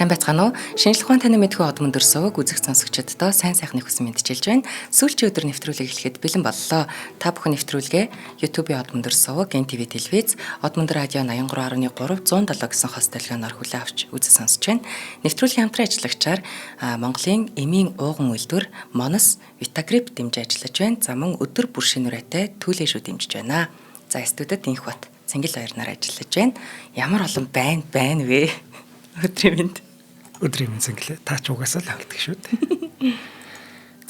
Сайн байцгаана уу? Шинжлэх ухааны таны мэдхүү од мөндөр сувг үзэх сонсогчдоо сайн сайхны хүсэн мэдчилж байна. Сүүлчийн өдөр нэвтрүүлэг эхлэхэд бэлэн боллоо. Та бүхэн нэвтрүүлгээ YouTube-ийн од мөндөр сувг, NTV телевиз, од мөндөр радио 83.3 107 гэсэн хос толгойноор хүлээн авч үзэж сонсож байна. Нэвтрүүлгийн хамтран ажиллагчаар Монголын эмийн ууган үйлдвэр Monos Vitagriп дэмжиж ажиллаж байна. За мөн өдөр бүр шинүүрээтэй Түлээ шүү дэмжиж байна. За студид Инх бат Цэнгэл хоёр нар ажиллаж байна. Ямар олон байна вэ? Өдрийн мэнд Цэнгэлээ. Та ч угаасаа л хавдаг шүү дээ.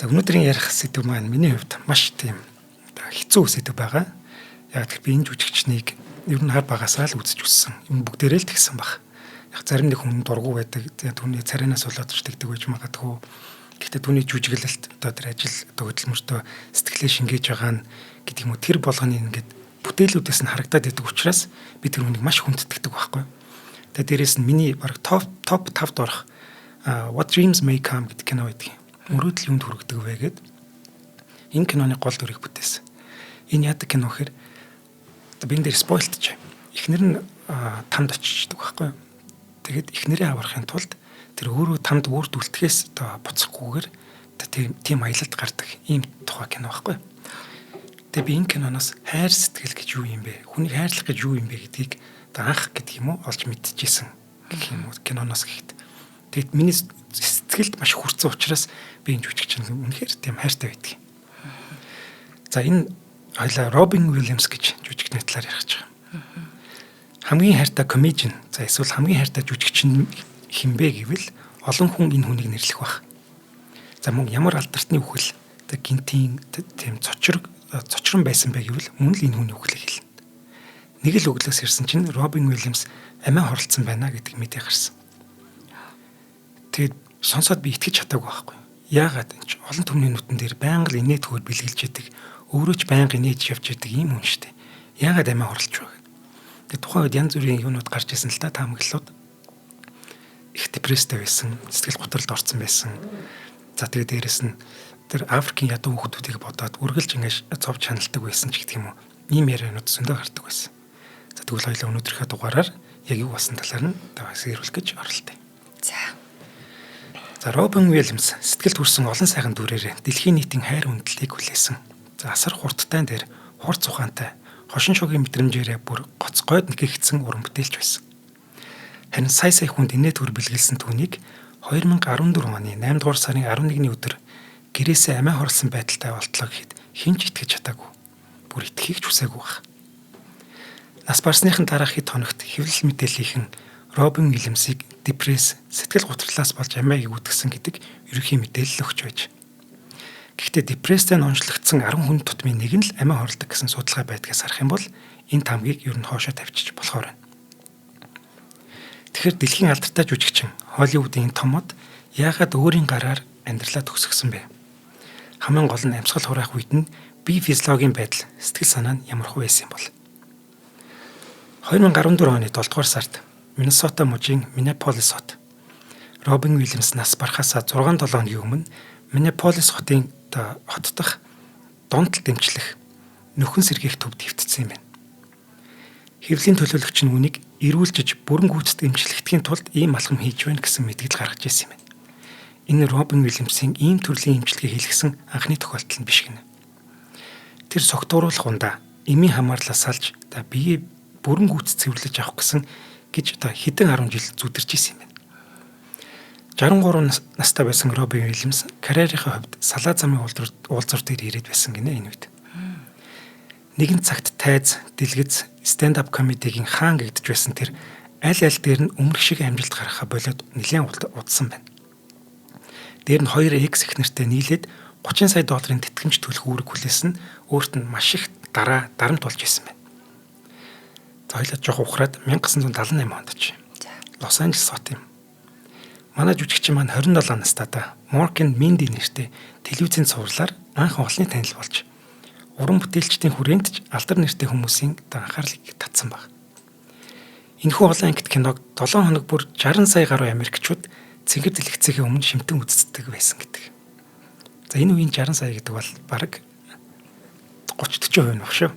За өнөөдрийн ярих сэдв маань миний хувьд маш тийм хэцүү сэдв байгаа. Яг тэр би энэ жүжигчнийг ер нь хар багасаа л үзэж өссөн. Юм бүгдээрээ л тэгсэн баг. Яг зарим нэг хүн дургу байдаг. Түүний царинаас болоод ч тэгдэг байж магадгүй. Гэхдээ түүний жүжиглэлт одоо тэр ажил одоо хөдөлмөртөө сэтгэлээ шингээж байгаа нь гэдэг юм уу тэр болгоны ингээд бүтээлүүдээс нь харагдаад идэг учраас би тэр хүнийг маш хүндэтгдэг байхгүй. Тэгээд дээрэс нь миний баг топ 5-д орох What Dreams May Come гэдэг кино байдаг. Мөрөөдөл юунд хүргэдэг вэ гэд энэ киноны гол дүрийг бүтээсэн. Энэ яадаг кино гэхээр би энэ дээр спойлтж. Эхнэр нь тамд очиждаг байхгүй. Тэгээд эхнэрээ аврахын тулд тэр өөрөө тамд өөрт үлдэхээс одоо буцахгүйгээр тийм аялалд гардаг ийм тухай кино байхгүй. Тэгээд би энэ киноноос хайр сэтгэл гэж юу юм бэ? Хүнийг хайрлах гэж юу юм бэ гэдгийг анх гэдэг юм уу олж мэдчихсэн гэх юм уу киноноос гэхэд. Тэгэд миний сэтгэлд маш хүрцэн учраас би энэ жүжигч нь үнэхээр тийм хайртай байдаг. За энэ хоёлаа Робин Уильямс гэж жүжигчний талаар ярих гэж байгаа. Хамгийн хайртай комедиан, за эсвэл хамгийн хайртай жүжигч нь хинбэ гэвэл олон хүн энэ хүнийг нэрлэх баг. За мөн ямар алдартны үхэл гинтийн тийм цочрон байсан бэ гэвэл мөн л энэ хүний үхлийг хэлнэ. Нэг л өглөөс ирсэн чинь Робин Уильямс амиа хорлцсон байна гэдэг мэдээ гарсан. Тэгээд сонсоод би итгэж чадаагүй байхгүй. Яагаад энэ олон түмний нүтэн дээр байнга л инээд төгөр бэлгэлж яадаг, өөрөө ч байнга инээж явж яадаг юм хүн шүү дээ. Яагаад амиа хорлож байгаа. Тэгээд тухайн үед янз бүрийн юмнууд гарч ирсэн л та таамаглалууд их депресстэй байсан, сэтгэл готролд орсон байсан. За тэгээд дээрэс нь тэр Африкийн ядуу хүмүүсийг бодоод үргэлж ингэж цовж ханалтдаг байсан ч гэх юм уу. Ийм ярианууд зөндөө гардаг байсан. За тэгвэл хоёлаа өнөөдрийнхөө дугаараар яг юу болсон талаар нь тавьсгийрүүлэх гэж оролдъё. За Робин Уильямс сэтгэлд хүрсэн олон сайхан дүрээр дэлхийн нийтийн хайр хүндлэлийг хүлээсэн. За асар хурдтай дээр хурц ухаантай, хошин шогийн мэдрэмжээрээ бүр гоц гойд нэгэгдсэн уран бүтээлч байсан. Харин сая хүнд инээ төр бэлгэлсэн түүнийг 2014 оны 8 дугаар сарын 11-ний өдөр гэрээсээ амиа хорлсон байдалтай болтлоо гэхэд хэн ч итгэж чадаагүй. Бүр итгэхийг ч хүсээгүй баг. Нас барсныхын дараа хэд хоногт хэвлэл мэдээллийнхэн Робин Уильямсыг депресс, сэтгэл гутралаас болж амиа игүүдгсэн гэдэг ерөнхий мэдээлэл өгч байж. Гэхдээ депресстэй онцлогдсон 10 хүн тутмын нэг нь л амиа хорлдог гэсэн судалгаа байдгаас харах юм бол энэ тамгийг ер нь хоошоо тавьчих болохоор байна. Тэгэхээр дэлхийн алдартай жүжигчин Холливуудын томод яагаад өөрийн гараар амьдралаа төгсгсөн бэ? Хамгийн гол нь амьсгал хураах үед нь бие физиологийн байдал, сэтгэл санаа нь ямар хөө байсан юм бол 2014 оны 7 дугаар сард Миннесота мужийн Миннеаполис хот Робин Уильямс нас барахаас 6-7 хоногийн өмнө Миннеаполис хотын хот дахь донтол дэмжлэх нөхөн сэргийх төвд хэвтсэн юм байна. Хэвлийн төлөөлөгч нь үнийг эрүүлжиж бүрэн гүйцэд эмчлэхдгийн тулд ийм алхам хийж байна гэсэн мэдгэл гаргаж ирсэн юм байна. Энэ Робин Уильямсийн ийм төрлийн эмчилгээ хийлгэсэн анхны тохиолдол нь биш гэнэ. Тэр согтууруулах ундаа эмийн хамаарлаас салж биеэ бүрэн гүйцэд цэвэрлэж авах гэсэн гэж хэдэн 10 жил зүдэрч ирсэн юм байна. 63 настай байсан Робин Уильямс карьерийнхаа хувьд салаа замын уулзуур дээр ирээд байсан гинэ энэ үед. Нэгэн цагт тайз, дэлгэц, stand-up comedy-гийн хаан гэгдэж байсан тэр аль дээр нь өмнөх шиг амжилт гаргахаа болоод нэлээд удсан байна. Дээр нь 2 X их нэртэй нийлээд $30 сая тэтгэмж төлөх үүрэг хүлээсэн өөрт нь маш их дарамт болж исэн байна. За хоёлаа жоох ухраад 1978 онд ч Лос Анжелес хот юм. Манай жүжигчин маань 27 настай Mork and Mindy нэртэй телевизийн цувралаар анхан олонний танил болж уран бүтээлчдийн хүрээнд ч алдар нэртэй хүмүүсийн анхаарлыг татсан баг. Энэхүү олон ангит киног 7 хоног бүр 60 сая гаруй Америкчууд цэнгэр дэлгэцээхээ өмнө шимтэн үздэг байсан гэдэг. За энэ үеийн 60 сая гэдэг бол бараг 30-40% баг шүү.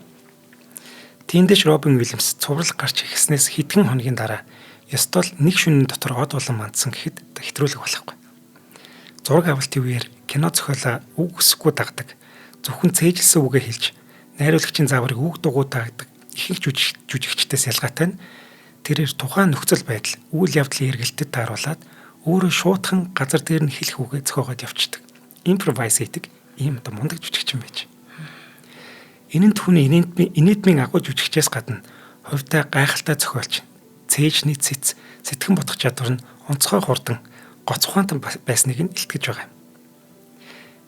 Тиймдээч Робин Уильямс цуврал гарч ирснээс хэдхэн хоногийн дараа ёстол нэг шөнийн дотор од болон мандсан гэхэд хэтрүүлэг болохгүй. Зураг авалтын үеэр кино зохиолоо үг өсөхгүй дагдаг, зөвхөн цээжилсэн үгээ хэлж, найруулагчийн зааврыг үг дугуй дагдаг ихэнх жүжигчдээс ялгаатай нь тэрээр тухайн нөхцөл байдал, үйл явдлын эргэлтэд тааруулаад өөрөө шуутхан газар дээр нь хэлэх үгээ зохиогоод явцдаг. Импровайз хийдэг ийм мундаг жүжигчин байж. Энэ нь түүний инээдмийн агуу жүжигчээс гадна хувьдаа гайхалтай зохиолч, цээжний цэц, сэтгэн бодох чадвар нь онцгой хурдан, гоц ухаантай байсныг нь илтгэж байгаа юм.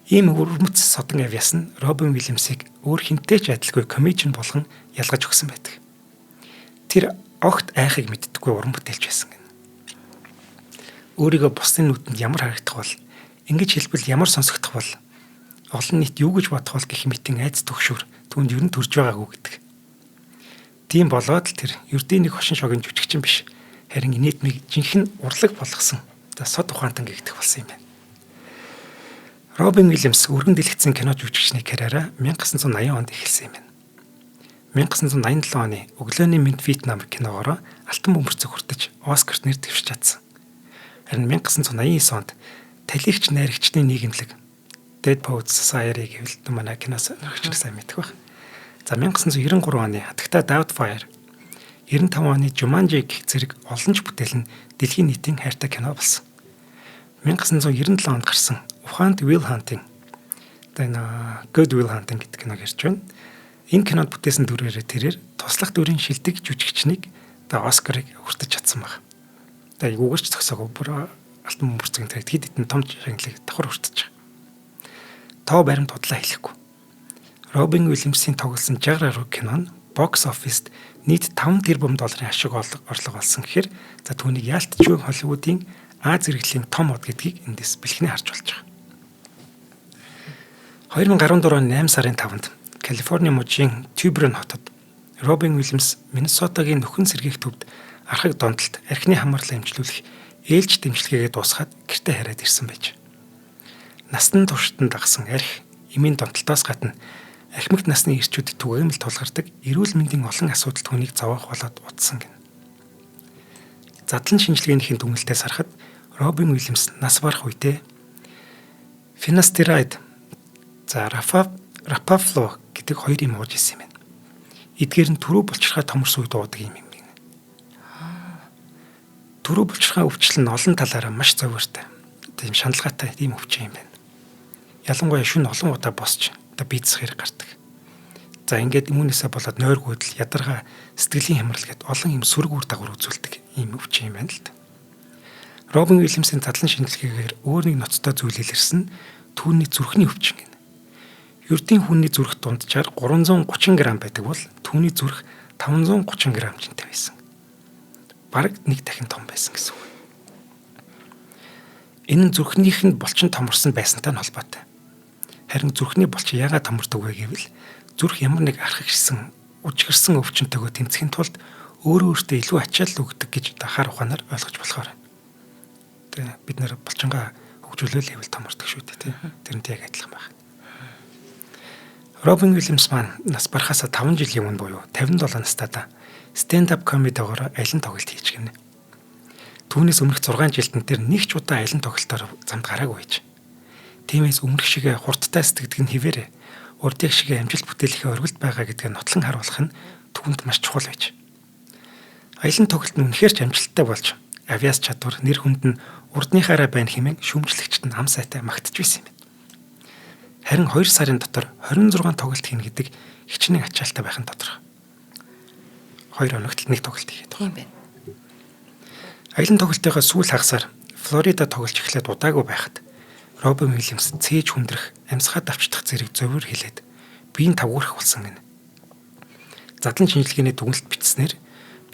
Ийм өвөрмөц содон авьяас нь Робин Уильямсыг өөр хинтэй ч адилгүй комедиан болгон ялгаж өгсөн байдаг. Тэр огт айхыг мэддэггүй уран бүтээлч байсан гэнэ. Өөрийгөө бусдын нүдэнд ямар харагдах бол, ингэж хэлбэл ямар сонсогдох бол, олон нийт юу гэж бодох бол гэх мэтийн айц төгшөр түүнд ер нь төрж байгаагүй гэдэг. Тийм болоод л тэр ердийн нэг хошин шогийн жүжигчин биш, харин инээдмийг жинхэнэ урлаг болгосон сод ухаантан гэгдэх болсон юм байна. Робин Уильямс өргөн дэлгэцсэн кино жүжигчний карьераа 1980 онд эхэлсэн юм байна. 1987 оны Өглөөний мэд Вьетнам киногоор алтан бөмбөрцөг хүртэж Оскарт нэр дэвшиж чадсан. Харин 1989 онд талигч найрагчны нийгэмлэг Dead Poets Society гэвэл манай киноос нөхчнөр сайн мэдэх байх. За 1993 оны Хатагтай Doubtfire, 95 оны Jumanji гэх зэрэг олон ч бүтээл нь дэлхийн нийтийн хайртай кино болсон. 1997 онд гарсан Ухаанд Will Hunting, Good Will Hunting гэдэг киног ярьж байна. Энэ кинод бүтээсэн дүрээрээ тэрээр туслах дүрийн шилдэг жүжигчнийг Оскарыг хүртэж чадсан баг. Юугаарч зогсоогүй бүр алтан бөмбөрцөгийн тэр хэд хэдэн том шагналыг давхар хүртэж байгаа. Тоо баримт тудлаа хэлэхгүй. Робин Уильямсийн тоглосон 60 гаруй кино нь бокс оффист нийт 5 тэрбум долларын ашиг орлого олсон гэхээр за түүнийг яалтчгүй Холливуудын Аз зэрэглэлийн том од гэдгийг эндээс бэлхнээ харж болж байгаа. 2014 оны 8 сарын 5-нд Калифорни мужийн Тюберн хотод Робин Уильямс Миннесотагийн нөхөн сэргийх төвд архаг донтолт архины хамаарлаа эмчлүүлэх ээлж дэмжлэгээгээ дуусгаад гэртээ хараад ирсэн байж. Настан туршид дагсан арх эмийн донтолтоос гадна архимагт насны ирчүүд түгээмэл тулгардаг эрүүл мэндийн олон асуудал түүнийг зовоох болоод утсан гэнэ. Задлан шинжилгээнийхээ дүгнэлтээс харахад Робин Уильямс нас барах үедээ финастероид Рапафло гэдэг хоёр юм ууж ирсэн юм байна. Эдгээр нь түрүү булчирхай томорс үед уудаг юм гэнэ. Түрүү булчирхай өвчл нь олон талаараа маш зовёртой. Тийм шаналгаатай тийм өвчин юм байна. Ялангуяа шөнө олон удаа босч бицс хэрэг гардаг. За ингээд иммунисаа болоод нойр гүйдэл, ядаргаа, сэтгэлийн хямрал гэд олон юм сүрэг үр дагавар үзүүлдэг ийм өвчин юм байна л да. Робин Уильямсийн задлан шинжилгээгээр өөр нэг ноцтой зүйл илэрсэн түүний зүрхний өвчин гэнэ. Ердийн хүний зүрх дунджаар 330 г байдаг бол түүний зүрх 530 г жинтэй байсан. Бараг нэг дахин том байсан гэсэн үг. Энэ нь зүрхнийх нь булчин томорсон байсантай нь холбоотой. Харин зүрхний булчин яагаад томордог вэ гэвэл зүрх ямар нэг архагшсан, үжигэрсэн өвчнөтэйгөө тэмцэхийн тулд өөрөө өөртөө илүү ачаалал өгдөг гэж хар ухаанаар ойлгож болохоор. Тэгээ бид нэр булчингаа хөгжүүлэл хэвэл томордог шүү дээ, тэрнтэй яг адилхан байна. Робин Уильямс маань нас барахаасаа 5 жилийн өмнө буюу 57 настайдаа stand-up comedy-гоор аялан тоглолт хийж гинэ. Түүнээс өмнөх 6 жилдэн тэр нэг ч удаа аялан тоглолтоор замд гараагүй байж. Тиймээс өмнөх шигээ хурдтай сэтгэдэг нь хിവэрэ урдыг шигээ амжилт бүтээлэхээ оргилд байгаа гэдгээ нотлон харуулах нь түүнд маш чухал байж. Аялан тоглолт нь үнэхээр ч амжилттай болж авиас чадвар нэр хүнд нь урдныхаараа байна хэмээн шүүмжлэгчд нь ам сайтай магтаж байсан юм. Харин 2 сарын дотор 26 тоглолт хийнэ гэдэг хичнээн ачаалттай байх нь тодорхой. 2 хоногт нэг тоглолт хийгээд байна. Тийм байна. Аялан тоглолтынхаа сүүл хагасаар Флорида тоглож эхлээд удаагүй байхад Робин Уильямс цээж хүндрэх, амьсгаа давчдах зэрэг зөвөр хилээд биеийн тавгуурах болсон гэнэ. Задлан шинжилгээний дүгнэлт бичснээр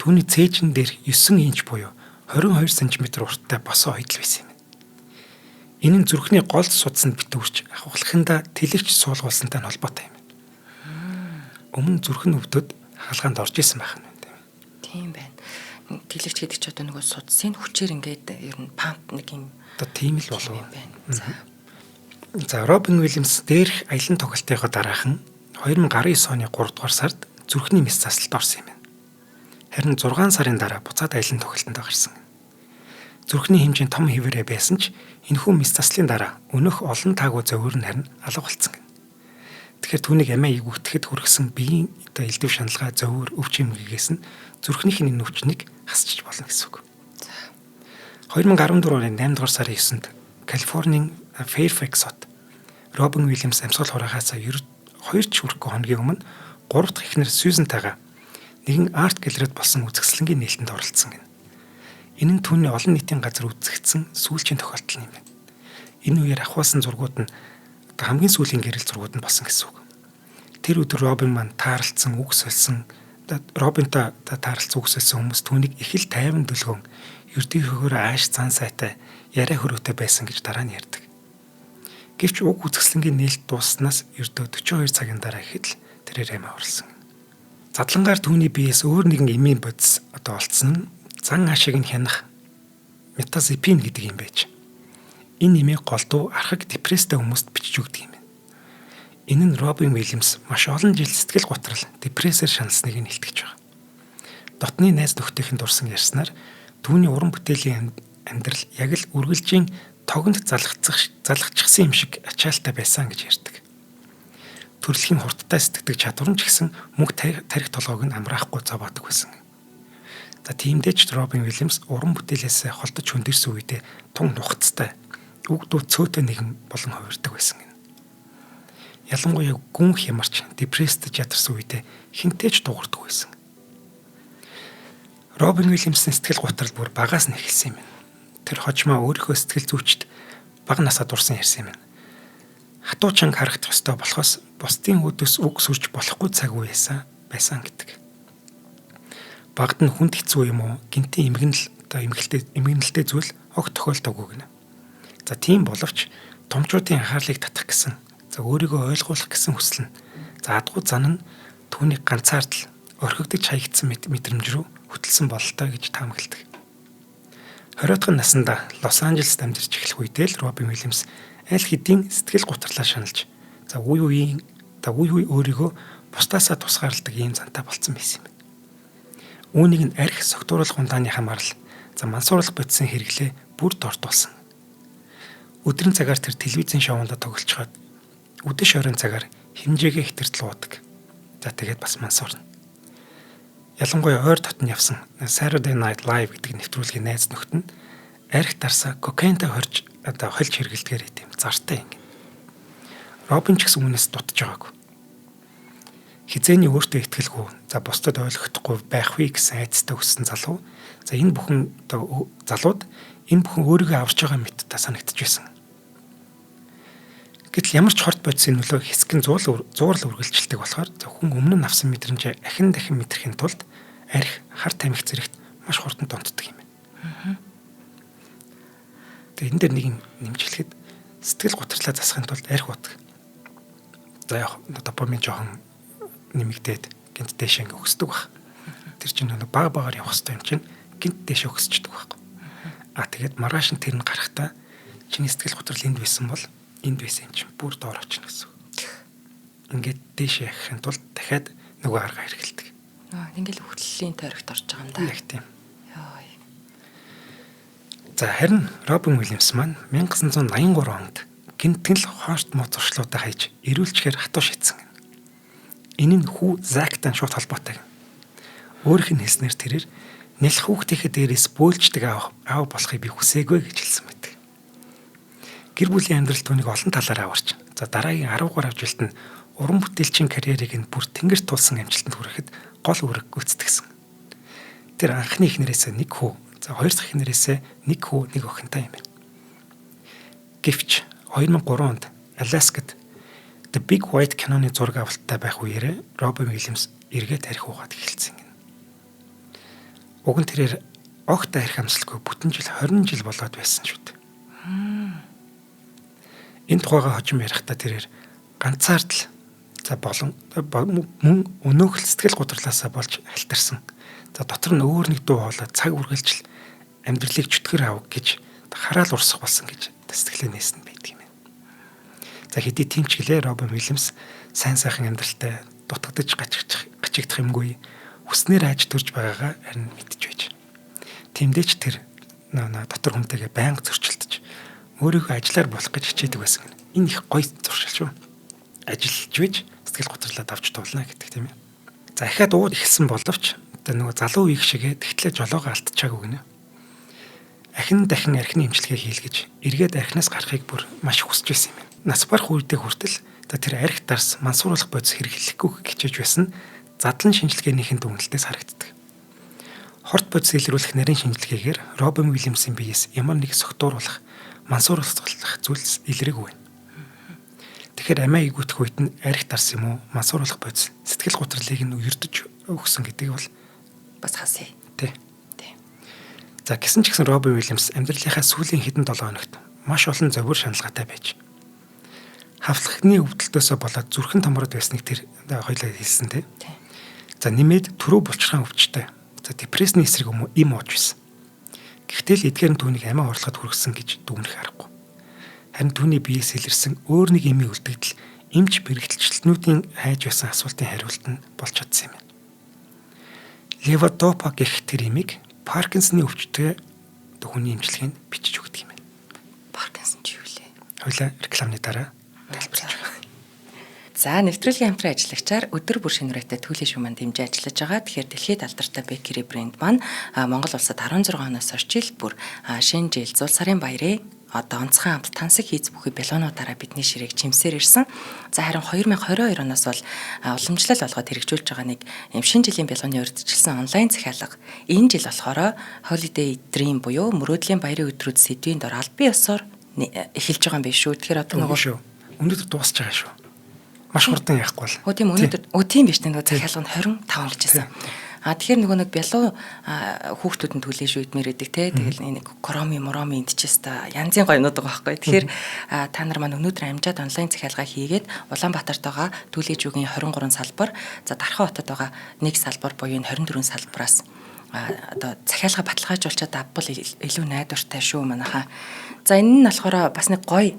түүний цээжин дээр 9 инч буюу 22 см урттай босоо хойдол байсан юм. Энэ нь зүрхний гол судсанд битүүрч ахвалхандаа тэлэгч суулгуулсантай нь холбоотой юм. Өмнө зүрх нь өвдөд хаалгаанд орж исэн байх нь. Тийм байна. Тэлэгч гэдэг ч одоо нөгөө судсын хүчээр ингээд ер нь памп нэг юм. Одоо тийм л болов. За. За Робин Уильямс дээрх аялан тоглолтынхоо дараахан 2019 оны 3 дугаар сард зүрхний мэс заслалт орсон юм байна. Харин 6 сарын дараа буцаад аялан тоглолтод гарсан. Зүрхний хэмжээ том хэвээрээ байсан ч энэхүү мэс заслын дараа өнөх олон таагүй зовөр нь харин алга болсон. Тэгэхээр түүнийг амиа игүүтгэхэд хүргэсэн биеийн элдв шаналгаа зовөр өвч эмгэгээс нь зүрхнийх нь энэ өвчнийг хасчих болно гэсэн үг. 2014 оны 8 дугаар сарын 9-нд Калифорнийн Fairfax хот Робин Уильямс амьсгал хураахаас 2 ч хүрэхгүй хоногийн өмнө 3 дахь эхнэр Сьюзентайгаа нэгэн арт галерейд болсон үзэсгэлэнгийн нээлтэнд оролцсон гэнэ. Энэ нь түүний олон нийтийн газар үзэгдсэн сүүлчийн тохиолдол юм байна. Энэ үеэр авахсан зургууд нь хамгийн сүүлийн гэрэл зургууд нь болсон гэсэн үг. Тэр өдөр Робин маань таарлцсан үг сольсон Робинтой таарлцсан үг сольсон хүмүүс түүнийг их л тайван дүлгөн ердийнхөөр ааш цан сайтай яриа хөрөөтэй байсан гэж дараа нь ярьдаг. Гэвч уг үзэсгэлэнгийн нээлт дууснаас ердөө 42 цагийн дараа ихэд л тэрээр амиа орлсон. Задлангаар түүний биеэс өөр нэгэн эмийн бодис олцсон нь зан ашиг нь хянах метазепин гэдэг юм байж. Энэ нэмийг голдуу архаг депресстэй хүмүүст бичиж өгдөг юм байна. Энэ нь Робин Уильямс маш олон жил сэтгэл готрал депрессээр шаналсныг нь илтгэж байгаа. Дотны найз нөхдөйхэнд дурсан ярьснаар түүний уран бүтээлийн амьдрал яг л үргэлжийн тогонд залгацчихсан юм шиг ачаалтай байсан гэж ярьдаг. Төрөлхийн хурдтай сэтгэдэг чадвар нь ч гэсэн мөнх тарих толгойг нь амраахгүй зовоодог байсан. За тиймдээч Робин Уильямс уран бүтээлээс холдож хөндөрсөн үедээ тун нухацтай үг дуу цөөтэй нэгэн болон хувирдаг байсан. Ялангуяа гүн хямарч депрессд ядарсан үедээ хинтээж дуурдаг байсан. Робин Уильямсны сэтгэл готрол бүр багаас нь эхэлсэн юм байна. Тэр хожмоо өөрийнхөө сэтгэл зүйчд бага насаад дурсан ярьсан юм байна. Хатуу чанга харагдах ёстой болохоос бусдын өдөөс үг сүрж болохгүй цаг байсан гэдэг. Багт нь хүнд хэцүү юм уу? Гинтийн эмгэнэлтэй зүйл огт тохиолдоогүй гэнэ. За тийм боловч томчуудын анхаарлыг татах гэсэн, за өөрийгөө ойлгуулах гэсэн хүсэл нь, за адгуу зан нь түүнийг ганцаардл орхигдож хаягдсан мэдрэмж рүү хөтлсөн бололтой гэж таамагладаг. 20 дахь наснда Лос Анжелест амьдарч эхлэх үедээ л Робин Уильямс аль хэдийн сэтгэл гутралаа шаналж, за үе үе өөрийгөө бусдаасаа тусгаарладаг ийм зантай болцсон байсан юм. Үүнийг нь арх согтууруулах ундааны хамаарал, за мансууруулах бодисын хэрэглээ бүр дордуулсан. Өдрийн цагаар тэр телевизийн шоунд тоглолцоход өдөш оройн цагаар хэмжээгээ хэтэртэл уудаг. За тэгээд бас мансуурна. Ялангуяа ойр дотн явсан Saturday Night Live гэдэг нэвтрүүлгийн найз нөхд нь арх дарсаа кокаинтай хольж хэргэлдгээр идэм зартай юм. Робин ч гэсэн үнээс дутж байгаагүй. Хизээний өөртөө итгэлгүй, за бусдад ойлгохдохгүй байх вэ гэсэн айцтай өссөн залуу. За энэ бүхэн залууд энэ бүхэн өөрийгөө аварч байгаа мэт та санагдаж байсан. Гэтэл ямар ч хорт бодисын нөлөө хэсгэн зуурал үргэлжилдэг болохоор зөвхөн өмнө нь авсан мэдрэмжээ дахин мэдрэхин тулд арх хар тамхи зэрэгт маш хурдан донтдог юм байна. Тэгээ энэ дээр нэг юм нэмжлэхэд сэтгэл гутралаа засахын тулд арх утга. За яг допамин жоохон нэмэгдээд гинт дэшээ ингээ өсдөг баг. Тэр чинь багаар явах хэрэгтэй юм чинь гинт дэшээ өсчдөг баг. Тэгээд маргааш нь тэр нь гарахтаа чиний сэтгэл готрол энд байсан бол энд байсан юм чинь бүр доор очно гэсэн. Ингээд дэшээ яхахын тулд дахиад нөгөө арга хэрэгэлдэг. Ингээл хөвтлөлийн тойрогт орж байгаа юм да. Яг тийм. За харин Робин Уильямс маань 1983 онд гинтгэл хоорт муу зуршлуудаа хайж ирүүлчихээр хатуу шийдсэн. Энэ нь хүү Зактай шууд холбоотой. Өөрийнх нь хэлснээр тэрээр нэлх хүүхдийнхээ дээрээс бөөлждөг аав болохыг би хүсээгүй гэж хэлсэн байдаг. Гэр бүлийн амьдрал түүнийг олон талаар аварч. За дараагийн 10 гаруй жилд нь уран бүтээлчийн карьерийг нь бүр тэнгэр тулсан амжилтанд хүрэхэд гол үүрэг гүйцэтгэсэн. Тэр анхны эхнэрээсээ нэг хүү, за хоёр дахь эхнэрээсээ нэг хүү, нэг охинтой юм байна. Гэвч 2003 онд Аляскад The Big White киноны зураг авалттай байх үеэр Робин Уильямс эргээд арх уугаад эхэлсэн гэнэ. Уг нь тэрээр огт арх амсалгүй бүтэн жил 20 жил болоод байсан шүү дээ. Энэ тухайга хожим ярихдаа тэрээр ганцаардл за болон мөн өнөөхөл сэтгэл гутралаасаа болж халтарсан. За дотор нь өөр нэг дуу хоолой цаг үргэлжил амьдралыг чөтгөр ав гэж хараал урсах болсон гэж сэтгэлээ нээсэн байдаг юм байна. За хэдий тийм ч гэлээ Робин Уильямс сайн сайхан амьдралтай дутагдж гачигдах юмгүй хүснээр айж төрж байгаагаа харин мэдж байж. Тэмдээч тэр дотор хүнтэйгээ байнга зөрчилдөж өөрийгөө ажиллаар болох гэж хичээдэг байсан. Энэ их гоё зуршил шүү. Ажиллаж байж сэтгэл готрлоод авч туулна гэдэг тийм ээ. За ахаад уур ихсэн боловч нөгөө залуу үеиг шигээ тэгтлээ жолоогоо алдчихаагүй гинэ. Ахин дахин архины эмчилгээ хийлгэж эргээд архинаас гарахыг бүр маш хүсэж байсан юм. Нас барах үедээ хүртэл тэр архи дарс мансууруулах бодис хэрэглэхгүй хичээж байсан задлан шинжилгээнийхэн дүгнэлтээс харагддаг. Хорт бодис илрүүлэх нарийн шинжилгээгээр Робин Уильямсын биеэс ямар нэг согтууруулах, мансууруулах зүйлс илрээгүй байна. Тэгэхээр амиа игүүтэх үед нь архи дарс юм уу, мансууруулах бодис сэтгэл готрлыг нь өрдөж өгсөн гэдэг бол бас хасъя. Тий. За гисэн ч гэсэн Робин Уильямс амьдралынхаа сүүлийн хэдэн 7 хоногт маш олон зовир шаналгатай байж хавтлагны өвдөлтөөсөө болоод зүрхэн томроод байсныг тэр хоёлаа хэлсэн тий. За нэмээд түрүү булчирхаан өвчтэй. За депрессний эсрэг им ууж байсан. Гэхдээ л эдгээр нь түүнийг амиа орлоход хүргэсэн гэж дүгнэх аргагүй. Харин түүний биеэс илэрсэн өөр нэг эмийн үлдэгдэл эмч бэрхтэлчлэнүүдийн хайж байсан асуултын хариулт нь болж чадсан юм. Леводопа гэх тэр эмийг Паркинсны өвчтөй хүний эмчилгээнд бичиж өгдөг юм байна. Паркинсон ч юу лээ? Хойлоо рекламны дараа тайлбарлаж. За нэвтрүүлгийн хамтран ажиллагчаар өдөр бүр шинэ үрээтэй түүлийн шуманд дэмжиж ажиллаж байгаа. Тэгэхээр дэлхийд алдартай бекери брэнд маань Монгол улсад 16 оноос орчил бүр шинэ жил зул сарын баярыг одоо онцгой амт тансаг хийц бүхий бялуунуудаараа бидний ширээг чимсээр ирсэн. За харин 2022 оноос бол уламжлал олгоод хэрэгжүүлж байгаа нэг юм шинэ жилийн бялгууны урьдчилсан онлайн захиалга. Энэ жил болохоор Holiday Dream буюу мөрөөдлийн баярын өдрүүд сэдвийн дор аль бие ёсоор эхэлж байгаа юм биш шүү. Тэгэхээр одоо нөгөө шүү. Өнөөдөр дуусч байгаа шүү. Маш хурдан яахгүй бол. Өө тийм өнөөдөр тийм биш нөгөө захиалга нь 25 болж байсан. Тэгэхээр нөгөө нэг бялуу хүүхдүүд нь түлээж үйдмээр байдаг те. Тэгэл нэг кроми мороми эндчээс та янзын гоё юмнууд байгаа байхгүй. Тэгэхээр та нар маань өнөөдөр амжаад онлайн захиалга хийгээд Улаанбаатарт байгаа түлээж үгийн 23 салбар, за Дархан хотод байгаа нэг салбар буюу энэ 24 салбараас одоо захиалга баталгаажуулчаад авбал илүү найдвартай шүү манайхаа. За энэ нь болохоор бас нэг гоё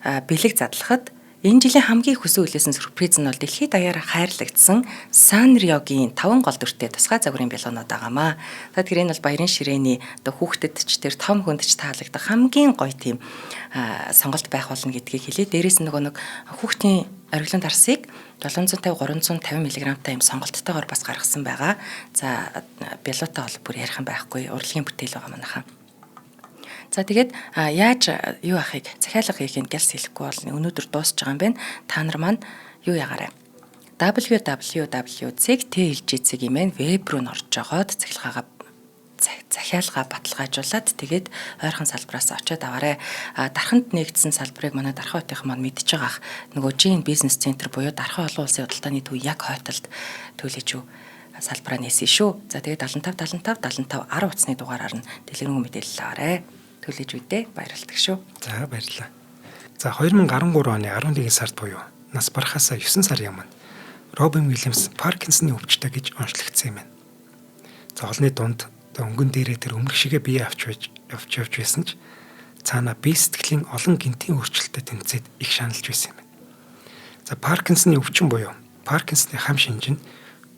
бэлэг задлахад энэ жилийн хамгийн хүсэн үлээсэн сюрприз нь бол дэлхийд даяараа хайрлагдсан Санриогийн 5 гол дүртэй тусгай загварын бялуунууд байгаамаа. Тэгэхээр энэ бол баярын ширээний одоо хүүхдэд ч тэр том хүнд ч таалагдах хамгийн гоё тийм сонголт байх болно гэдгийг хэлээ. Дээрээс нь нөгөө нэг хүүхдийн ориглон дарсыг 750 350 мг-тай юм сонголттойгоор бас гаргасан байгаа. За бялуутай бол бүр ярих юм байхгүй. Урлагийн бүтээл байгаа манайхаа. За тэгээд яаж юу ахыг захиалга хийхин гэлс хэлэхгүй бол өнөөдөр дуусч байгаа юм байна. Та нар маань юу ягаарай. www.ceg.tg имэн веб руу н орж жогоод захиалга баталгаажуулаад тэгээд ойрхон салбараас очиод аваарай. Дарханд нэгдсэн салбарыг манай Дархан хотынхан маань мэдж байгаа ах. Нөгөө Жин бизнес центр буюу Дархан олон улсын худалдааны төв яг хойтолд төлөж юу салбараа нээсэн шүү. За тэгээд 75 10 утасны дугаараар нь дэлгэрэнгүй мэдээлэл аваарай. Төлөж үдээ баярлалдаг шүү. За баярлалаа. За 2013 оны 11 сард буюу нас барахаас 9 сарын өмнө Робин Уильямс Паркинсны өвчтэй гэж онцлогдсон юм байна. За олны дунд өнгөн дээрээ тэр өмөрх шигээ бие явж байсан ч цаана бие сэтгэлийн олон гинтийн өөрчлөлтөд тэмцээд их шаналж байсан юм байна. За Паркинсны өвчин буюу Паркинсны хам шинж нь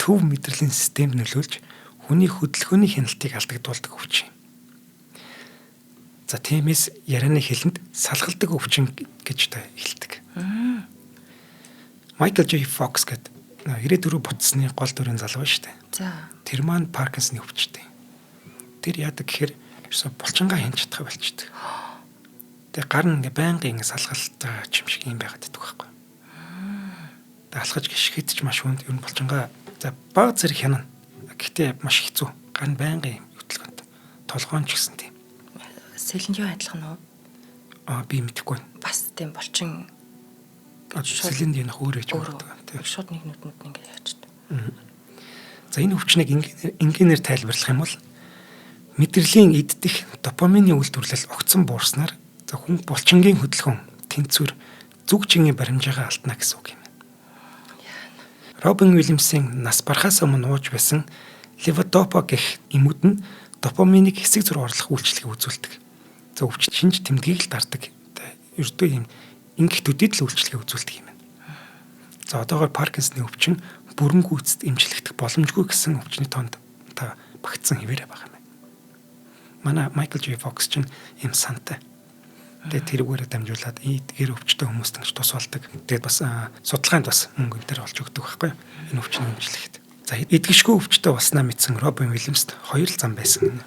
төв мэдрэлийн системд нөлөөлж хүний хөдөлгөөний хяналтыг алдагдуулдаг өвчин. За тиймээс ярианы хэлэнд салгалдаг өвчин гэж хэлдэг. Майкл J. Fox гэдэг 94 буцсны гол дүрийн залуу шүү дээ. За тэр маань Паркинсны өвчтэй. Тэр яадаг гэхээр ерөөсө булчингаа хянж чадах болчдөг. Тэгээ гар нь байнгын салгалтай юм шиг юм байгаад байдаг байхгүй. Тэгээ алхаж гიშгэд ч маш хүнд ер нь булчингаа за баг зэрэг хянана. Гэхдээ маш хэцүү. Гар нь байнгын хөдөлгөөнтэй. Толгоон ч гэсэн тийм. Сэлэнжүү адилхан уу? Би мэдэхгүй байна. Бас тийм булчин сэлэнд энэ хөөрэж байдаг. Шууд нэг нүдэнд ингэ яачдаг. За энэ өвчнийг энгийнээр тайлбарлах юм бол мэдрэлийн иддэх допамины үйлдвэрлэл огцон буурснаар за хүн булчингийн хөдөлгөөн тэнцвэр зүг чингийн баримжаагаа алдна гэсэн үг юм. Робин Уильямсын нас барахаас өмнө ууж байсан леводопа гэх эмүүд нь допаминыг хэсэг зур орлох үйлчлэгийг үзүүлдэг. За өвчт шинж тэмдгийг л дардаг. Ердөө юм Ингэх төдийд л үйлчлэгээ үзүүлдэг юм байна. За одоогоор Паркинсны өвчин бүрэн гүйцэд эмчлэгдэх боломжгүй гэсэн өвчний тоонд та багтсан хэвээрээ байгаа юм байна. Манай Майкл J. Fox чинь юм сантай. Тэгээд тэрүүгээрээ дамжуулаад гэр өвчтэй хүмүүст ингэж тус болдог. Тэгээд бас судалгаанд бас мөнгө өндөр олж өгдөг байхгүй юу? Энэ өвчний эмчлэхэд. За эдгэшгүй өвчтэй болсноо мэдсэн Робин Уильямст хоёр л зам байсан.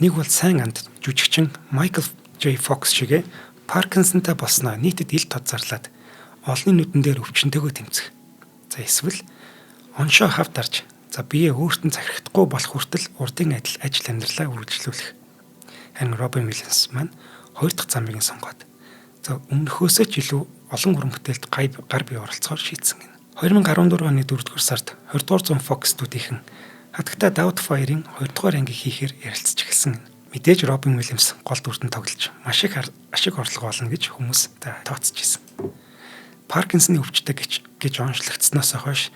Нэг бол сайн анд жүжигчин Майкл J. Fox шигээ Паркинсонтай болсноо нийтэд ил тод зарлаад олонний нүдэн дээр өвчнөтэйгөө тэмцэх. За эсвэл оншоо хавд дарж за бие өөртөө захирагдахгүй болох хүртэл урдын адил ажил амьдралаа үргэлжлүүлэх. Харин Робин Уильямс маань хоёр дахь замыг сонгоод за өмнөхөөсөө ч илүү олон уран бүтээлд гар бие оролцохоор шийдсэн гэнэ. 2014 оны 4-р сард 20-р зуун Fox студийн хатагта Doubtfire-ийн 2-р анги хийхээр ярилцж эхэлсэн. Мэдээж Робин Уильямс гол дүртэн тоглож маш их ашиг орлого олно гэж хүмүүс тооцож ирсэн. Паркинсны өвчтэй гэж онцлогдсноос хойш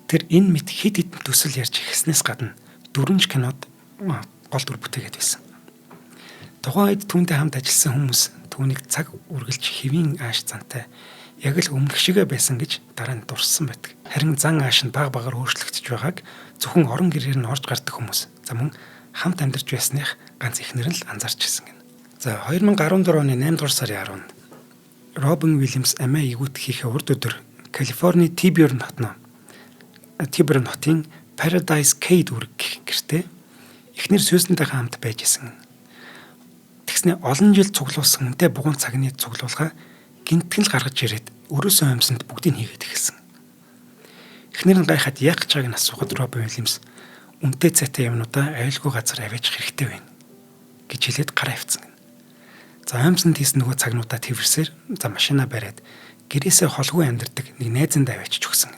тэр энэ мэд хэд хэдэн төсөл ярьж эхэлснээс гадна 4 кинод гол дүр бүтээгээд байсан. Тухайн үед түүнтэй хамт ажилласан хүмүүс түүнийг цаг үргэлж хэвийн ааш зантай яг л өмнөх шигэ байсан гэж дараа нь дурссан байдаг. Харин зан ааш нь баг багаар өөрчлөгдөж байгааг зөвхөн орон гэрээр нь орж гардаг хүмүүс за мөн хамт амьдарч байсных ганц ихнэр нь л анзаарч ирсэн гэнэ. За 2014 оны 8 дугаар сарын 10-нд Робин Уильямс амиа игүүт хийхээ урд өдөр Калифорни Тиберн хотын Paradise Cay дүүрэг гэртээ эхнэр Сьюзентайгаа хамт байж исэн. Тэгснэ олон жил цуглуулсан үнэтэй бугуун цагны цуглуулга гинтгэл гаргаж ирээд өрөөсөө амьсанд бүгдийг хийгээд эхэлсэн. Эхнэр нь гайхаад яг гэж байгааг нь асуухад Робин Уильямс үнэтэй цайтай юмнуудаа аюулгүй газар аваачих хэрэгтэй байна гэж хэлээд гараа авцсан. За амьсанд хийсэн нөгөө цагнуудаа тэрсээр за машина бариад гэрээсээ холгүй амьдардаг нэг найзандаа авчиж өгсөн.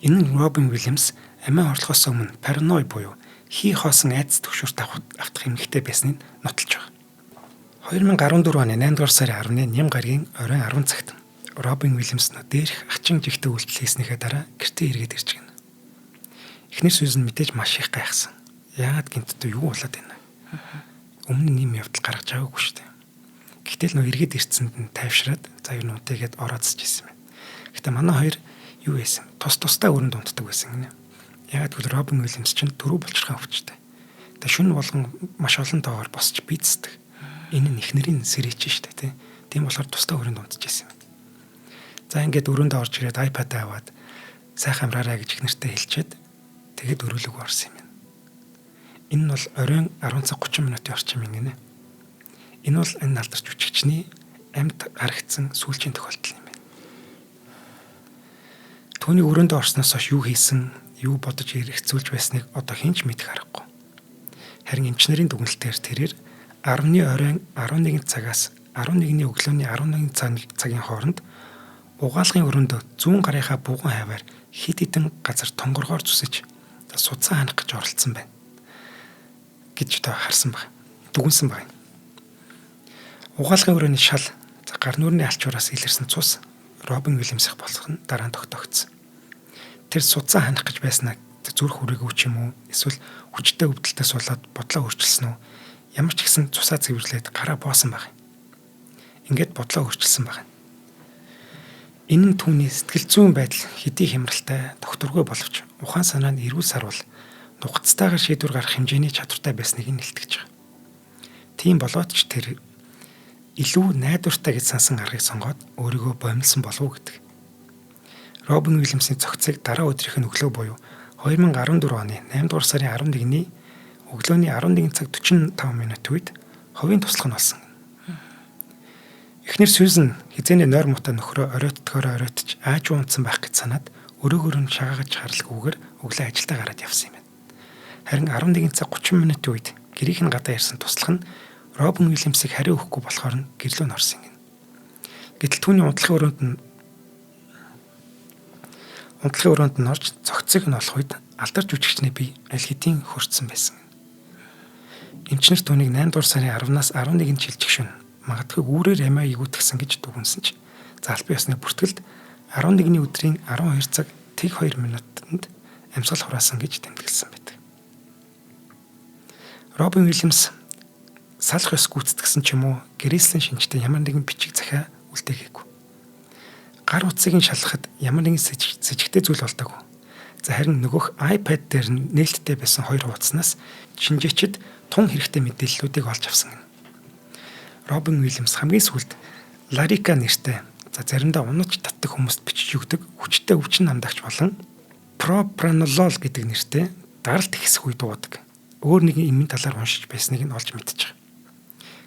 Энэ нь Робин Уильямс амиа орлохоос өмнө паранои буюу хий хоосон айдас төвшөрт автах эмгэгтэй байсныг нотолж байгаа. 2014 оны 8 дугаар сарын 10-ны ням гарагийн оройн 10 цагт Робин Уильямс дээрх ачин жигтэй үйлдэл хийснийхээ дараа гэртээ эргээд ирж гэнэ. Эхнэр Сьюзен мэдээж маш их гайхсан. Яагаад гинтдээ юу болоод байна? Өмнө нь ийм явдал гаргаж байгаагүй шүү дээ. Гэтэл нөө эргээд ирсэнд нь тайвшраад за юу нүтэйгээд ороодсож ирсэн байна. Гэтэ манай хоёр юу байсан? Тусдаа өрөнд унтдаг байсан гинэ. Яагаад гэвэл Робин Уильямс чинь дөрөв булчирхай өвчтэй. Тэ шүн болгон маш олон тоогоор босч бийцдэг. Энэ нь эхнэрийн сэрээч шүү дээ, тийм болохоор тусдаа өрөнд унтж ирсэн. За ингээд өрөөнд орж ирээд iPad аваад сайхан амраарай гэж эхнэртэй хэлчихэд тэгэд өрөөлөг орсон юм байна. Энэ нь бол оройн 10 цаг 30 минутын орчим юм гинэ. Энэ бол энэ алдарч жүжигчний амьд харагдсан сүүлчийн тохиолдол юм байна. Түүний өрөөнд орсноос хойш юу хийсэн, юу бодож хэрэгцүүлж байсныг одоо хэн ч мэдэх аргагүй. Харин эмчнэрийн дүгнэлтээр тэрээр 10-ны оройн 11 цагаас 11-ний өглөөний 11 цагийн хооронд угаалгын өрөөндөө зүүн гарынхаа бугуун хаваар хид хідэн газар тонгоргоор зүсэж судсан ханах гэж оролцсон байна гэж та харсан баг. Дүгнсэн баг. Угаалгын өрөөний шал гар нүрийн алчуураас илэрсэн цус Робин Уильямсих болох нь дараа нь тогтогдсон. Тэр судсан ханах гэж байснаа зүрх хүрээгүй ч юм уу эсвэл хүчтэй өвдөлтөд суулаад бодлоо өөрчилсөн үү? Ямар ч гэсэн цусаа цэвэрлээд гараа боосон баг. Ингээд бодлоо өөрчилсөн баг. Энэ нь түүний сэтгэл зүйн байдал хэдий хямралтай, докторгүй боловч ухаан санаа нь эрүүл сарвал нухацтайгаар шийдвэр гаргах хэмжээний чадвартай байсныг нь илтгэж байгаа. Тийм болоод ч тэр илүү найдвартай гэж сансан аргыг сонгоод өөрийгөө боомлсон болов уу гэдэг. Робин Уильямсийн цогцыг дараа өдрийнх нь өглөө буюу 2014 оны 8 дугаар сарын 11-ний өглөөний 11 цаг 45 минут үед ховын туслах нь болсон. Эхнэр Сьюзен хизээний нойр муутай нөхрөө оройтож аажуу унтсан байх гэж санаад өрөөгөөр нь шагаагаж харлахгүйгээр өглөө ажилдаа гараад явсан юм байна. Харин 11 цаг 30 минутын үед гэрийнх нь гадаа ирсэн туслах нь Робин Уильямсыг хариу өгөхгүй болохоор нь гэрлөө нь орсон юм. Гэтэл түүний унтлахын өрөөнд нь орж цогцыг нь олох үед алдарч жүжигчний бие аль хэдийн хөрцсөн байсан. Эмчнэр түүнийг 8 дугаар сарын 10-наас 11-нд шилжих шөнө магадгүй үүрээр амиа игүүтгсэн гэж дүгнсэн ч залбын ёсны бүртгэлд 11-ний өдрийн 12 цаг 2 минутанд амьсгал хураасан гэж тэмдэглэсэн байдаг. Робин Уильямс салах ёс гүйцэтгсэн ч юм уу гэрээслийн шинжтэй ямар нэгэн бичиг захиа үлдээгээгүй. Гар утсыг нь шалгахад ямар нэгэн сэжигтэй зүйл болдоогүй. За харин нөгөөх iPad дээр нээлттэй байсан хоёр хуудаснаас шинжээчид тун хэрэгтэй мэдээллүүдийг олж авсан гэнэ. Робин Уильямс хамгийн сүүлд Larika нэртэй заримдаа унаж татдаг хүмүүст бичиж өгдөг хүчтэй өвчин намдагч болон propranolol гэдэг нэртэй даралт ихсэх үе дуудаг. Өөр нэгэн эмийн талаар уншиж байсныг нь олж мэдчихэв.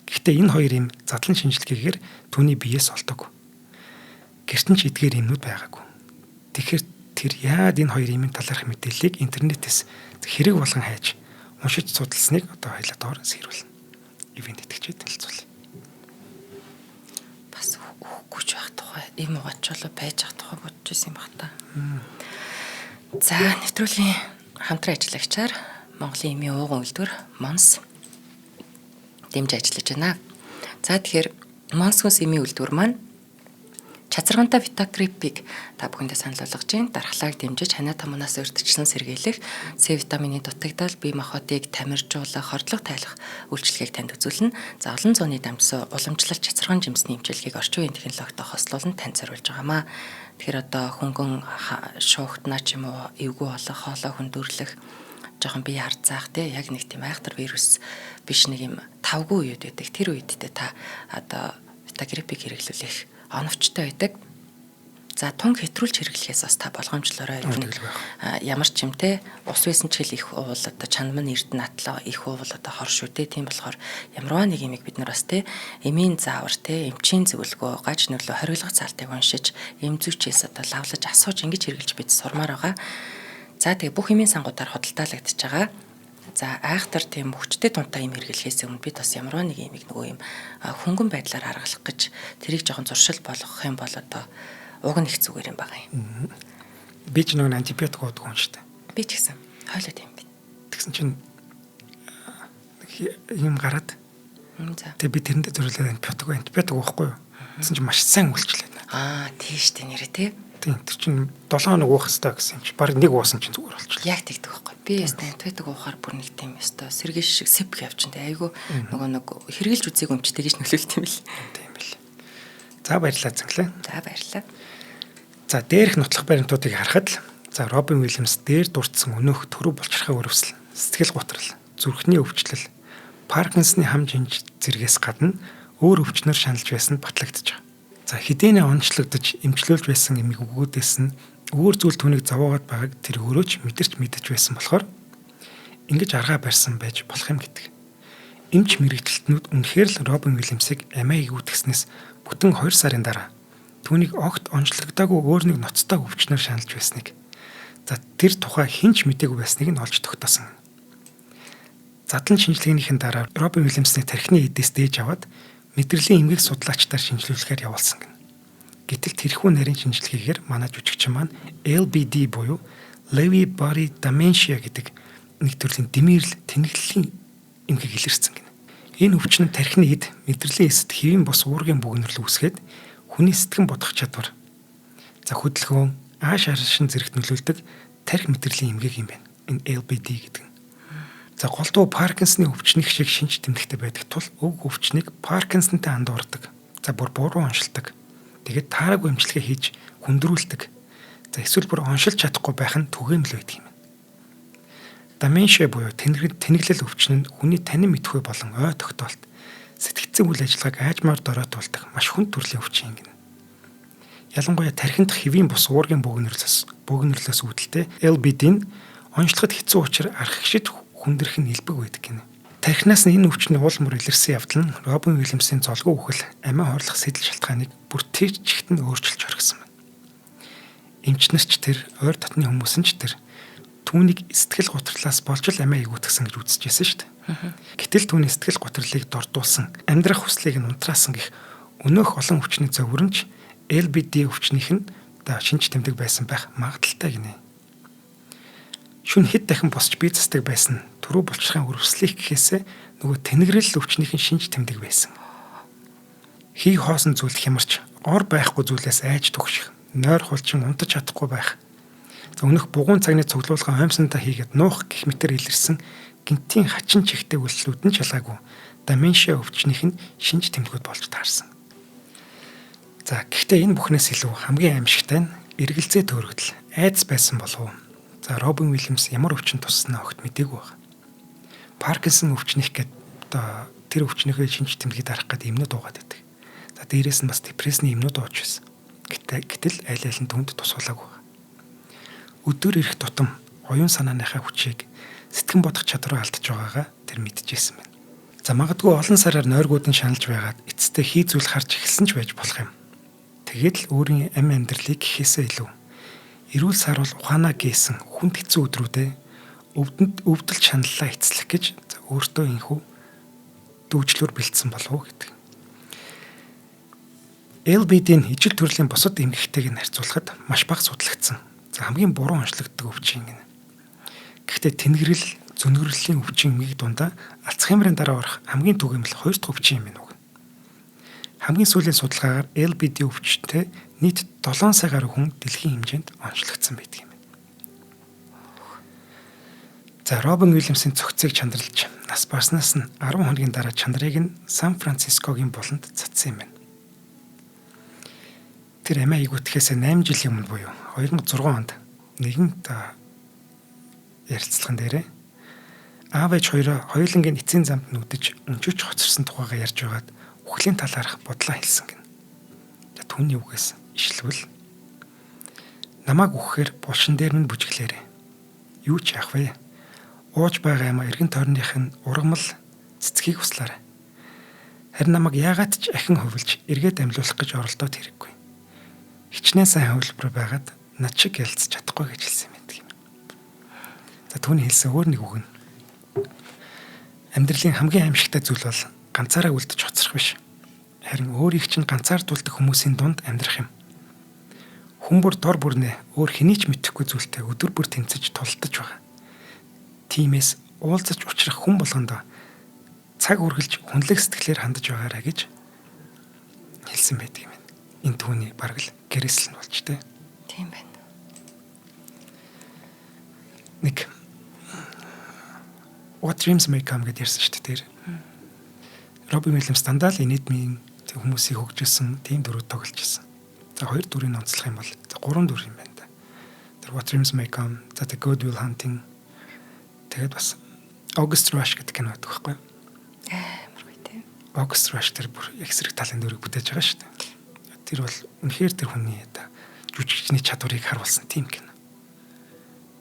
Гэхдээ энэ хоёр юм задлан шинжилгээгээр түүний биеэс олдог. Гэртэн ч эдгээр юмнууд байгаагүй. Тэгэхээр тэр яад энэ хоёр юмын талаарх мэдээллийг интернетээс хэрэг болгон хайж уншиж судалсныг одоо хоёлаа доор сэрүүлнэ. Ивент итгэжээд хэлцүүл. Бас үгүйч байх тухай им угаачвал байж ах тухай бодож исэн юм бах та. За нэвтрүүлгийн хамтран ажиллагчаар Монголын эмийн ууган үйлдвэр Монс дэмж ажиллаж байна. За тэгэхээр Монс хүнс эмийн үйлдвэр маань чацаргантай Vitagrip-ийг та бүхэндээ санал болгож байна. Дархлааг дэмжиж ханаа тамунаас урьдчилан сэргийлэх, С витамины дутагдал, бие махбодыг тамиржуулах, хордлого тайлах үйлчилгээг танд үзүүлнэ. За олон зууны дамжсан уламжлалт чацарган жимсний эмчилгээг орчин үеийн технологитой хослуулан танд зориулж байгаамаа. Тэгэхээр одоо хөнгөн шуугтнаа ч юм уу эвгүй болох, хоолой хүндөрлөх, жоохон бие харцаах те яг нэг тийм айхтар вирус биш нэг юм тавгүй үед байдаг. Тэр үед та одоо Vitagrip-ийг хэрэглүүлэх оновчтой байдаг. За тунг хэтрүүлж хэрэглэхээс бас та болгоомжлороо ямар ч юм те ус байсан ч хэл их уул одоо чанам нь эрдэнэ атлаа их уул одоо хор шүү те. Тийм болохоор ямарваа нэг юмыг бид нар бас те эмийн заавар те эмчийн зөвлөгөө гаж нөлөө хориглох цаалтыг уншиж эм зүйчээс одоо лавлаж асууж ингэж хэрэглэж бид сурмаар байгаа. За тэгээ бүх эмийн сангуудаар худалдаалагдж байгаа. За айхтар тийм хүчтэй тунтай юм хэрэглэхээс өмнө бид бас ямарваа нэг юмыг нөгөө юм хөнгөн байдлаар аргалах гэж тэрийг жоохон зуршил болгох юм бол одоо уг нь их зүгээр юм байгаа юм. Би ч нөгөө антибиотик уудаг юм шүү дээ. Би ч гэсэн хойлоо тийм би. Тэгсэн чинь юм гараад. Тэгээ би тэрэндээ зөвлөд антибиотик уухгүй юу? Тэгсэн чинь маш сайн үйлчлээ. Тийш дээ нэрээ тий. Тийм тэр чинь 7 хоног уух хэрэгтэй гэсэн чинь баг нэг уусан чинь зүгээр болчихлоо. Яг тэгдэг байхгүй. Би антибиотик уухаар бүр нэг тийм ёстой сэргийш шиг сэп явчихсан тий. Айгу нөгөө нэг хэрглэж үзег өмчтэй гэж нөлөөлт юм бэл. Тийм бэл. За баярлалаа зэнглээ. За баярлалаа. За дээрх нотлох баримтуудыг харахад л за Робин Уильямс дээр дурдсан өнөөх төрөв булчирхай өрөвсөл, сэтгэл готрол, зүрхний өвчлөл, Паркинсны хам жинж зэргээс гадна өөр өвчнөр шаналж байсанд батлагдчих. За хэдийнэ онцлогдож эмчлүүлж байсан эмийг өгөөдөөс нь өөр зүйл түүнийг зовоогоод байгааг тэр өөрөөч мэдэрч мэдэж байсан болохоор ингэж аргаа барьсан байж болох юм гэдэг. Эмч мэрэгчлэтнүүд үнэхээр л Робин Уильямсыг амиа игүүтгснээс бүтэн 2 сарын дараа түүнийг огт онцлогдоогүй өөр нэг ноцтой өвчнөр шаналж байсныг за тэр тухай хинч мэдээгүй байсныг нь олж тогтоосон. Задлан шинжилгээнийхэн дараа Робин Уильямсны тархины эдээс дээж аваад мэдрэлийн эмгэг судлаачдаар шинжилүүлэхээр явуулсан гэнэ. Гэтэл тэрхүү нарийн шинжилгээгээр манай жүжигчин маань LBD буюу Lewy Body Dementia гэдэг нэг төрлийн дэмэрл тэнэглэлийн эмгэг илэрсэн гэнэ. Энэ өвчин нь тархины эд мэдрэлийн эсэд хэвийн бус уургийн бөгнөрлө үүсгээд хүний сэтгэн бодох чадвар за хөдөлгөөн ааш аршин зэрэгт нөлөөлдөг тархи мэдрэлийн эмгэг юм байна. Энэ LBD гэдэг нь. За голдуу Паркинсны өвчнөх шиг шинж тэмдэгтэй байдаг тул өг өвчнийг Паркинсонтай андуурдаг. За бүр буруу оншилдог. Тэгээд таараагүй эмчилгээ хийж хүндрүүлдэг. За эсвэл бүр оншилж чадахгүй байх нь түгээмэл байдаг юм. Dementia буюу тэнэглэл өвчин нь хүний танин мэдхүй болон ой тогтоолт сэтгцэн үйл ажиллагааг аажмаар дороотуулдаг маш хүнд төрлийн өвчин юм. Ялангуяа тархинд хэвийн бус уургийн бөгнөрлөөс үүдэлтэй LBD нь онцлоход хэцүү учраас архигшид хүндрэх нь илбэг байдаг гинэ. Тархинаас нь энэ өвчний уул мөр илэрсэн явдал нь Робин Уильямсын золгүй үхэл амиа хорлох сэтэл шалтгааныг бүр тэр чигт нь өөрчилж орхисон байна. Эмчнэрч тэр ойр дотны хүмүүс нь ч тэр түүнийг сэтгэл гутралаас болж л амиа игүүтгсэн гэж үзэж байсан шүү дээ. Гэтэл түүний сэтгэл гутралыг дордуулсан, амьдрах хүслийг нь унтраасан гэх өнөөх олон өвчний зөвөрөнч LBD өвчнийх нь шинж тэмдэг байсан байх магадaltaй гинэ. Шүн хэд дахин босч бие засдаг байсан төрөв булчирхайн өрөвслийг гэхээсээ нөгөө тэнэгрэл өвчнийхэн шинж тэмдэг байсан. Хий хоосон зүйл хямарч ор байхгүй зүйлээс айж түгших, нойр хулчин унтаж чадахгүй байх. Өнөх бугуун цагны цуглуулгын оймсонтой хийгээд нуух гэх мэтэр илэрсэн гинтийн хачин чихтэй үйлслүүд нь чалаагүй Dementia өвчнийх нь шинж тэмдгүүд болж таарсан. За гэхдээ энэ бүхнээс илүү хамгийн аимшигтай нь эргэлзээ төөрөгдөл айдас байсан болов уу? За Робин Уильямс ямар өвчин тусснаа огт мэдээгүй байна. Паркинсон өвчнөх гэдэг одоо тэр өвчнөхөө шинж тэмдгийг дарах гэдэг эмнүүд уугаад байдаг. За дээрээс нь бас депрессний эмнүүд ууж байсан. Гэтэл аль аль нь түнд тусгуулаагүй байна. Өдөр ирэх тутам оюун санааныхаа хүчийг сэтгэн бодох чадвараа алдаж байгаагаа тэр мэдчихсэн байна. За магадгүй олон сараар нойргууд нь шаналж байгаад эцэстээ хий зүйл харж эхэлсэн ч байж болох юм. Тэгээд л өөрийн амь амьдралыг гэхээсээ илүү эрүүл сарвал ухаанаа гээсэн хүнд хэцүү өдрүүдэд өвдөлт шаналлаа эцлэх гэж өөртөө инхүү дүүжлүүр бэлдсэн болов уу гэдэг. LBD-ийн ижил төрлийн бусад эмгэгтэйг нь харьцуулахад маш бага судлагдсан. За хамгийн буруу онцлогддог өвчин гэнэ. Гэхдээ тэнгэрэл зөнөгрөлийн өвчин эмгэг дундаа Альцгеймерийн дараа орох хамгийн түгээмэл 2 дахь өвчин юм байна. Хамгийн сүүлийн судалгаагаар LBD өвчтөд нийт 7 сая гаруй хүн дэлхийн хэмжээнд онцлогдсон байдаг юм. За Робин Уильямсийн цогцыг чандралж нас барснаас нь 10 хоногийн дараа чанарыг нь Сан Францискогийн буланд цацсан юм байна. Тэр амиа игүүтгэхээс 8 жилийн өмнө буюу 2006 онд нэгэн ярилцлаган дээрээ аав ээж хоёроо хоёулангийн эцсийн замд нүдэж өнчөж хоцорсон тухайгаа ярьж байгаад үхлийн талаарх бодлоо хэлсэн гэн. Түүний үгээс ишлвэл намайг үхэхээр булшин дээр нь бүжиглээрээ. Юу ч яах вэ? Ууж байгаа юм эргэн тойрных нь ургамал цэцгийг услаарай. Харин намайг яагаад ч ахин хөвлж эргээд амьлуулах гэж оролдоод хэрэггүй. Хичнээн сайн хөвлбөр байгаад над шиг ялцж чадахгүй гэж хэлсэн юм. За түүний хэлсэн өөр нэг үг нь амьдралын хамгийн аимшигтай зүйл бол ганцаараа үлдэж хоцрох биш. Харин өөрийг чинь ганцаардуулдаг хүмүүсийн дунд амьдрах юм. Хүн бүр дор бүрнээ өөр хэний ч мэдэхгүй зүйлтэй өдөр бүр тэмцэж тултаж байгаа. Тиймээс уулзаж учрах хүн болгондоо цаг үргэлж хүнлэг сэтгэлээр хандаж байгаарай гэж хэлсэн байдаг юм. Энэ түүний бараг л гэрээсэл нь болж тээ. Тийм байна. Нэг What Dreams May Come гэдээ ярьсан шүү дээ. Робин Уильямс дандаа л энэдмийн хүмүүсийг хөгжүүлсэн тийм дөрөв тоглож ирсэн. За 2 дүрийг онцлох юм бол 3 дүр юм байна да. Тэр What Dreams May Come, The Good Will Hunting, тэгээд бас August Rush гэдэг кино байдаг байхгүй юу? Амар гоё тийм. August Rush тэр бүр яг зэрэг талын дүрийг бүтээж байгаа шүү дээ. Тэр бол үнэхээр тэр хүний жүжигчний чадварыг харуулсан тийм кино.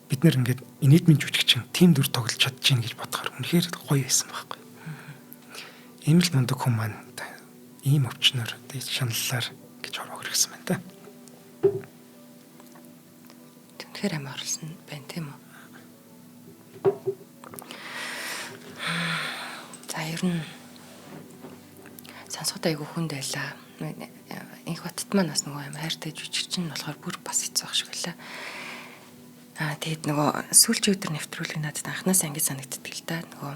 Бид нэр ингээд энэдмийн жүжигчин тийм дүр тоглож чадчихна гэж бодохоор үнэхээр гоё байсан байхгүй. Ийм л мундаг хүн маань ийм өвчнөр дэж шаналлаар гэж орох хэрэгсэн байна та. Үнэхээр амар орлсон байна тийм үү? За ер нь сонсоход айгүй хүнд байлаа. Инх батт маань бас нөгөө юм хайртай жүжигчин болохоор бүр бас хэцүү ах шиг байлаа. Тэгэд нөгөө сүүлчийн өдөр нэвтрүүлэг надад анханасаа ингэж санагддаг л да. Нөгөө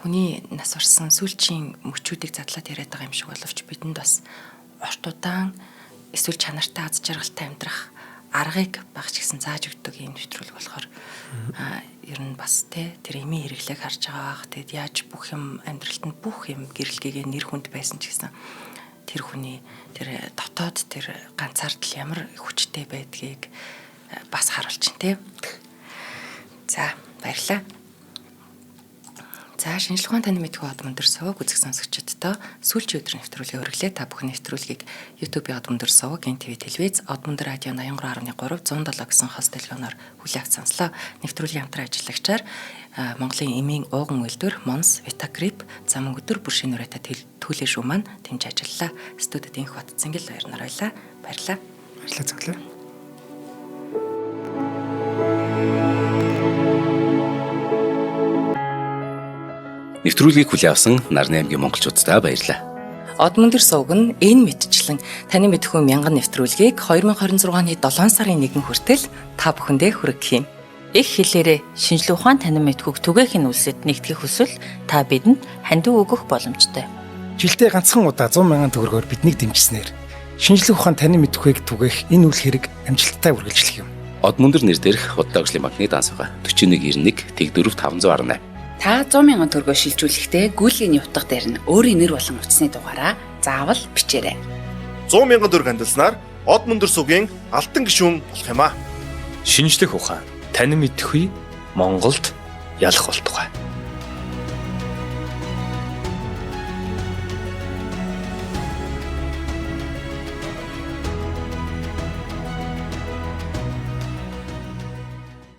хүний нас орсон сүүлчийн мөчүүдийг задлаад яриад байгаа юм шиг боловч бидэнд бас урт удаан эсвэл чанартай аз жаргалтай амьдрах аргыг багч гэсэн зааж өгдөг юм нэвтрүүлэг болохоор ер нь бас тэр эмийн хэрэглээг харж байгаа бах. Тэгэд яаж бүх юм амьдралд нь бүх юм гэрэлгээгээ нэр хүнд байсан ч гэсэн тэр хүний тэр дотоод тэр ганцаардл ямар хүчтэй байдгийг бас харуулж чинь тий. За баярлалаа. За шинжлэх ухаан таны мэдхүү од мөндөр суваг үзэх сонсогчдоо сүүлчийн өдрийн нэвтрүүлгийн өргөлөө та бүхэн нэвтрүүлгийг YouTube-ийн од мөндөр суваг НТV телевиз од мөндөр радио 83.3 107 гэсэн хос телефоноор хүлээгч сонслоо. Нэвтрүүлгийн хамтран ажиллагчаар Монголын эмийн ууган үйлдвэр Монс Витагрип зам өдөр бүр шинэ ураатай төлөө шүү маань тэмж ажиллалаа. Студид инх бат цэнгэл баяр нар байлаа. Баярлалаа. Баярлалаа цэглээ. Нэвтрүүлгийг хүлээн авсан Нарны аймгийн монголчуудаа баярлалаа. Од мөндөр суваг нь энэ мэдчлэн таны мэдхүү мянган нэвтрүүлгийг 2026 оны 7 сарын 1 хүртэл та бүхэндээ хүргэх юм. Их хэлээрээ шинжлэх ухаан танин мэдхүүг түгээх нь үлсэд нэгтгэх хүсвэл та бидэнд хандив өгөх боломжтой. Жилдээ ганцхан удаа 100,000 төгрөгөөр биднийг дэмжснээр шинжлэх ухаан танин мэдхүйг түгээх энэ үйл хэрэг амжилттай үргэлжлэх юм. Од мөндөр нэр дээрх Худалдаа агшлын банкны дансага 4191 Тэг 4518. Та 100,000 төгрөгөөр шилжүүлэхдээ гүйлгээний утга дээр нь өөрийн нэр болон утасны дугаараа заавал бичээрэй. 100,000 төгрөг хандилснаар од мөндөр сүгийн алтан гишүүн болох юм а. Шинжлэх ухаан танин мэдхгүй Монголд ялах болтугай.